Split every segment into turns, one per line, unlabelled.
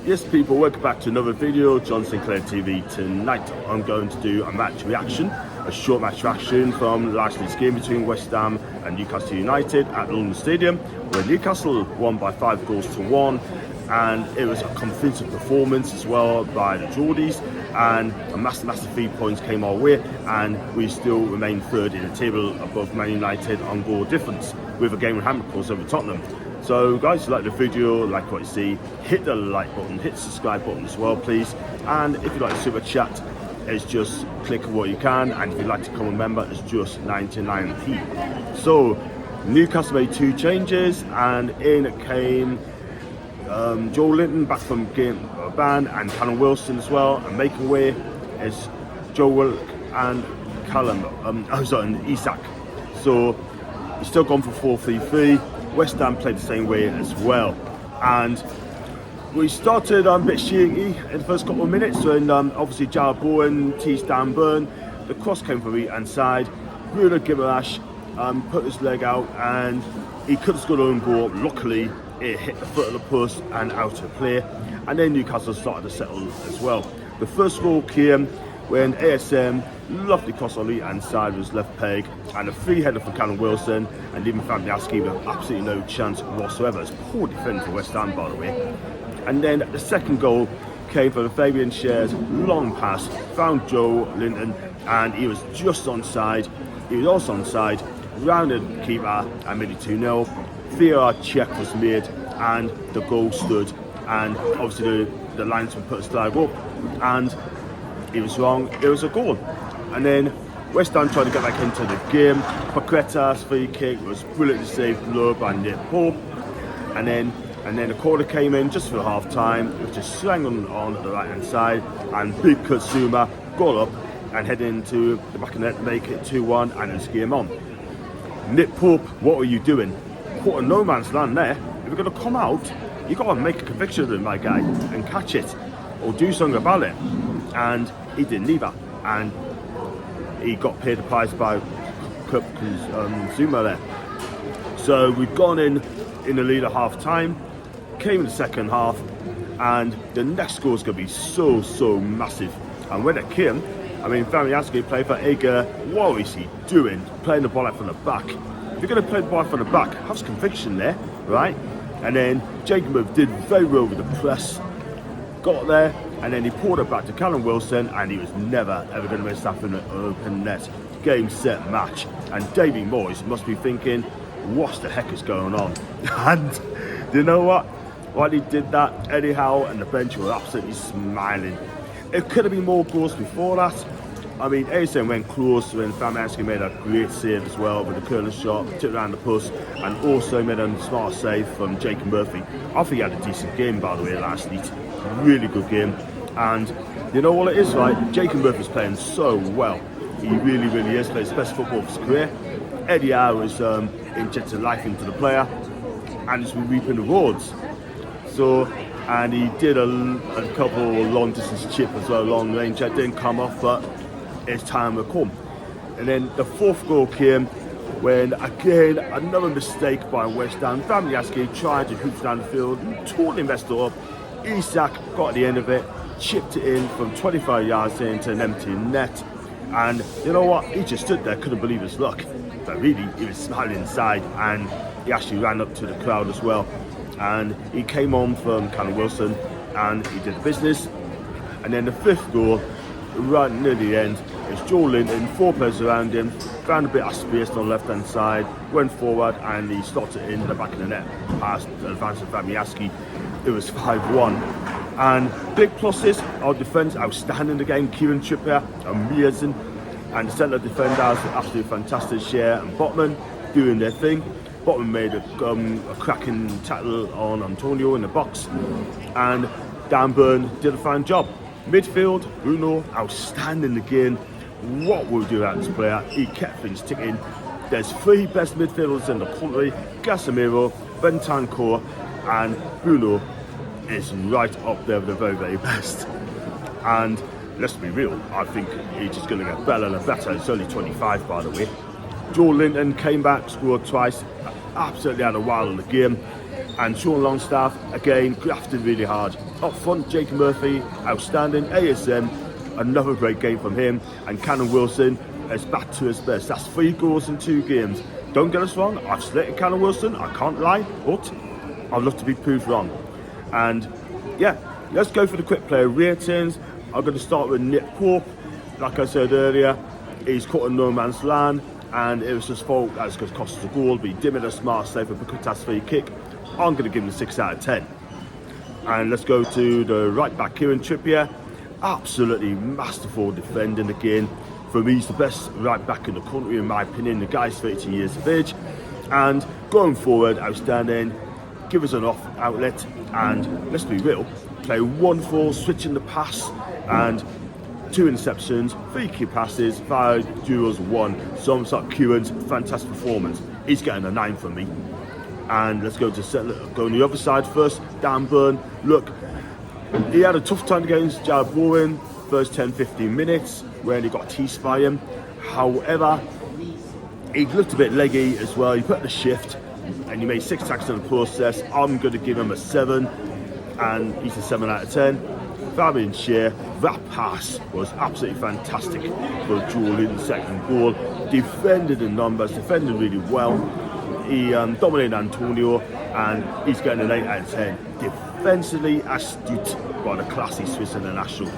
Yes people, welcome back to another video. John Sinclair TV. Tonight I'm going to do a match reaction, a short match reaction from last week's game between West Ham and Newcastle United at London Stadium, where Newcastle won by 5-1, and it was a convincing performance as well by the Geordies, and a massive 3 points came our way, and we still remain third in the table above Man United on goal difference, with a game in hand of course over Tottenham. So guys, if you like the video, like what you see, hit the like button, hit the subscribe button as well please, and if you like the super chat, it's just click what you can, and if you'd like to become a member, it's just 99p. So Newcastle made 2 changes, and in came Joe Linton back from game ban, and Callum Wilson as well, and making way is Joe Willock and and Isak. So he's still gone for 4-3-3. West Ham played the same way as well, and we started a bit shaky in the first couple of minutes when obviously Jared Bowen teased Dan Burn. The cross came from the right hand side. Bruno Guimaraes put his leg out, and he could have scored an own goal. Luckily it hit the foot of the post and out of play, and then Newcastle started to settle as well. The first goal came when ASM, lovely cross on the right hand side, was left peg, and a free header for Callum Wilson, and even Fabianski with absolutely no chance whatsoever. It's poor defending for West Ham, by the way. And then the second goal came from Fabian Schär's long pass, found Joe Linton, and he was just onside. He was also onside, rounded the keeper and made it 2-0. VAR check was made, and the goal stood, and obviously the linesman put his flag up, and he was wrong, it was a goal. And then West Ham tried to get back into the game. Paqueta's free kick was brilliantly saved low by Nick Pope, and then the corner came in just for half time. It was just swung on the right hand side, and Big Katsuma got up and headed into the back of the net, make it 2-1, and it's game on. Nick Pope, what are you doing? Put a no man's land there. If you're going to come out, you got to make a conviction of it, my guy, and catch it or do something about it. And he didn't either, and he got paid the price by Zuma there. So we've gone in the lead at half time, came in the second half, and the next score is going to be so massive. And when it came, I mean, Fabianski played for Eger. What is he doing? Playing the ball out from the back. If you're going to play the ball from the back, have some conviction there, right? And then Jacob did very well with the press, got there, and then he poured it back to Callum Wilson, and he was never ever going to miss that in an open net. Game, set, match. And Davy Moyes must be thinking, what the heck is going on? And you know what? While he did that, Eddie Howe and the bench were absolutely smiling. It could have been more goals before that. I mean, ASM went close when Fabianski made a great save as well with the curling shot, took it around the post, and also made a smart save from Jacob Murphy. I think he had a decent game, by the way, last night. Really good game. And you know what it is, right? Jacob Murphy's playing so well. He really is. Playing his best football of his career. Eddie Howe is injected life into the player, and he's been reaping the rewards. So, and he did a couple long distance chip as well, long range. That didn't come off, but its time will come. And then the fourth goal came when, again, another mistake by West Ham. Fabianski tried to hoop down the field, totally messed it up. Isak got at the end of it, chipped it in from 25 yards into an empty net. And you know what? He just stood there, couldn't believe his luck. But really, he was smiling inside, and he actually ran up to the crowd as well. And he came on from Callum Wilson, and he did the business. And then the fifth goal, right near the end, is Joe Linton, 4 players around him, found a bit of space on the left hand side, went forward, and he slotted it in the back of the net past the advance of Fabianski. It was 5-1. And big pluses, our defence outstanding again. Kieran Trippier, amazing, and the centre defenders absolutely fantastic. Schär and Botman doing their thing. Botman made a cracking tackle on Antonio in the box, and Dan Burn did a fine job. Midfield, Bruno, outstanding again. What will we do about this player? He kept things ticking. There's 3 best midfielders in the country: Casemiro, Bentancur, and Bruno is right up there with the very best. And let's be real, I think he's just going to get better and better. He's only 25, by the way. Joe Linton came back, scored twice, absolutely had a while in the game. And Sean Longstaff, again, grafted really hard. Up front, Jake Murphy, outstanding. ASM, another great game from him. And Cannon Wilson is back to his best. That's 3 goals in 2 games. Don't get us wrong, I've selected Cannon Wilson, I can't lie, but I'd love to be proved wrong. And yeah, let's go for the quick player ratings. I'm going to start with Nick Pope. Like I said earlier, he's caught in no man's land, and it was his fault. That's because it cost us a goal, but he did make a smart save with a Bukatas free kick. I'm going to give him a 6 out of 10. And let's go to the right back, Kieran Trippier. Absolutely masterful defending again. For me, he's the best right back in the country, in my opinion. The guy's 32 years of age. And going forward, outstanding. Give us an off outlet. And let's be real, play wonderful, switching the pass. And 2 interceptions, 3 key passes, 5 duels, 1. So I'm like Kieran's fantastic performance. He's getting a 9 from me. And let's go on the other side first. Dan Burn, look, he had a tough time against Jared Bowen, first 10-15 minutes, where he got teased by him. However, he looked a bit leggy as well. He put in the shift, and he made 6 tackles in the process. I'm going to give him a 7, and he's a 7 out of 10. Fabian Scheer, that pass was absolutely fantastic for Joel in the second goal. Defended in numbers, defended really well. He dominated Antonio, and he's getting an 8 out of 10. Defensively astute by the classy Swiss international.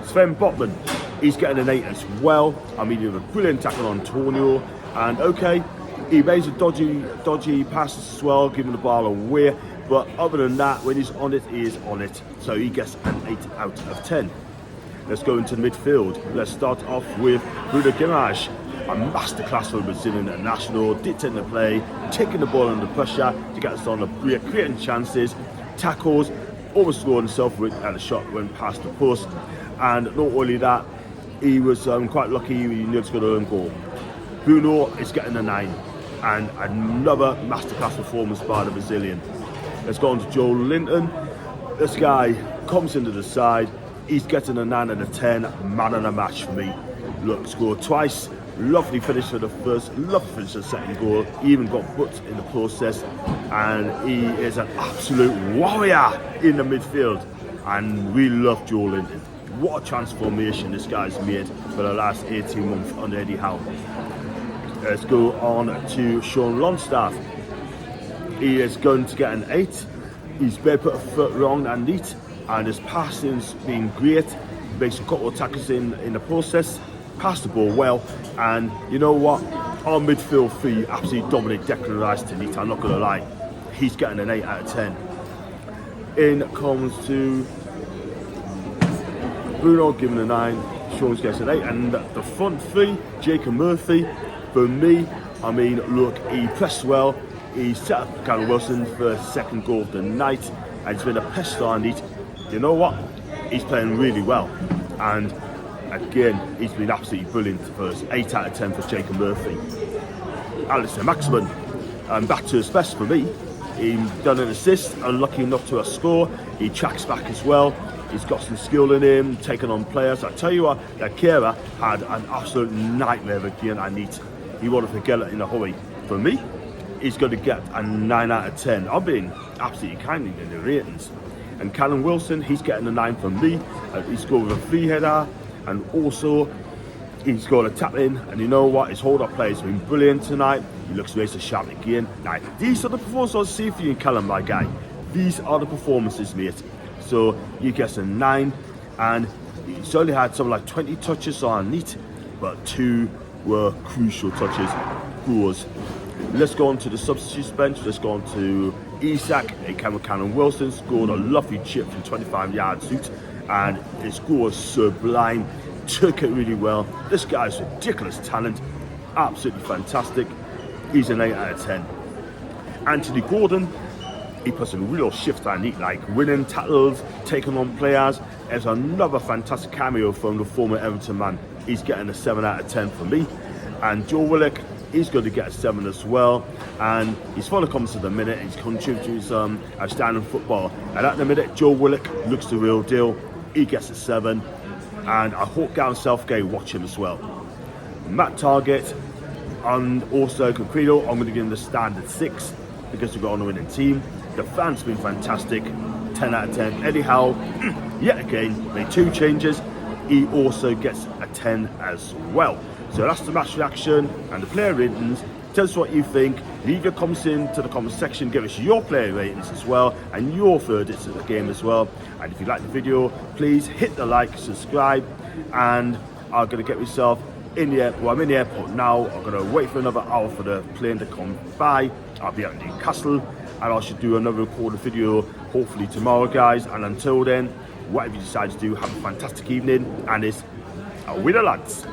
Sven Botman, he's getting an 8 as well. I mean, he had a brilliant tackle on Antonio, and okay, he made a dodgy passes as well, giving the ball away. But other than that, when he's on it, he is on it. So he gets an 8 out of 10. Let's go into midfield. Let's start off with Bruno Guimaraes. A masterclass for the Brazilian international, dictating the play, taking the ball under pressure to get us on the break, creating chances, tackles, almost scored himself with a shot went past the post. And not only that, he was quite lucky, he nearly scored an own goal. Bruno is getting a 9, and another masterclass performance by the Brazilian. Let's go on to Joe Linton. This guy comes into the side, he's getting a 9 out of 10, man of the match for me. Look, scored twice. Lovely finish for the first, lovely finish for the second goal. He even got booked in the process, and he is an absolute warrior in the midfield. And we love Joe Linton. What a transformation this guy's made for the last 18 months under Eddie Howe. Let's go on to Sean Longstaff. He is going to get an 8. He's barely put a foot wrong and neat, and his passing's been great. Makes a couple of tackles in the process. Passed the ball well, and you know what? Our midfield 3 absolutely dominate Declan Rice tonight, I'm not going to lie. He's getting an 8 out of 10. In comes to Bruno, giving a 9. Sean's gets an 8, and the front 3, Jake Murphy, for me, I mean, look, he pressed well. He set up Cannon Wilson for his second goal of the night, and he's been a pest on it. You know what? He's playing really well, and again, he's been absolutely brilliant for us. 8 out of 10 for Jacob Murphy. Alistair Maximin, back to his best for me. He's done an assist, unlucky enough to a score. He tracks back as well. He's got some skill in him, taking on players. I tell you what, Kera had an absolute nightmare of a game. He wanted to get it in a hurry. For me, he's going to get a 9 out of 10. I'm being absolutely kind in the ratings. And Callum Wilson, he's getting a 9 from me. He scored with a free header. And also, he's got a tap in, and you know what? His hold-up play has been brilliant tonight. He looks razor sharp again. Now, these are the performances I see for you in Callum, my guy. These are the performances, mate. So, you get a 9, and he's only had something like 20 touches on neat, but 2 were crucial touches. Goals. Let's go on to the substitutes bench. Let's go on to Isak. Cannon Wilson scored a lovely chip from 25 yards out. And his goal was sublime, took it really well. This guy's ridiculous talent, absolutely fantastic. He's an 8 out of 10. Anthony Gordon, he puts in a real shift on it, like winning tackles, taking on players. There's another fantastic cameo from the former Everton man. He's getting a 7 out of 10 for me. And Joe Willock, he's going to get a 7 as well, and he's full of comments at the minute. He's contributing some outstanding football, and at the minute Joe Willock looks the real deal. He gets a 7, and I hope Gareth Southgate watch him as well. Matt Target and also Concreto, I'm going to give him the standard 6 because we've got on a winning team. The fans have been fantastic. 10 out of 10. Eddie Howe, yet again, made 2 changes. He also gets a 10 as well. So that's the match reaction and the player ratings. Tell us what you think. Leave your comments into the comment section. Give us your player ratings as well and your verdicts of the game as well. And if you like the video, please hit the like, subscribe, and I'm going to get myself in the airport. Well, I'm in the airport now. I'm going to wait for another hour for the plane to come by. I'll be out in Newcastle, and I should do another recorded video hopefully tomorrow, guys. And until then, whatever you decide to do, have a fantastic evening, and it's with the lads.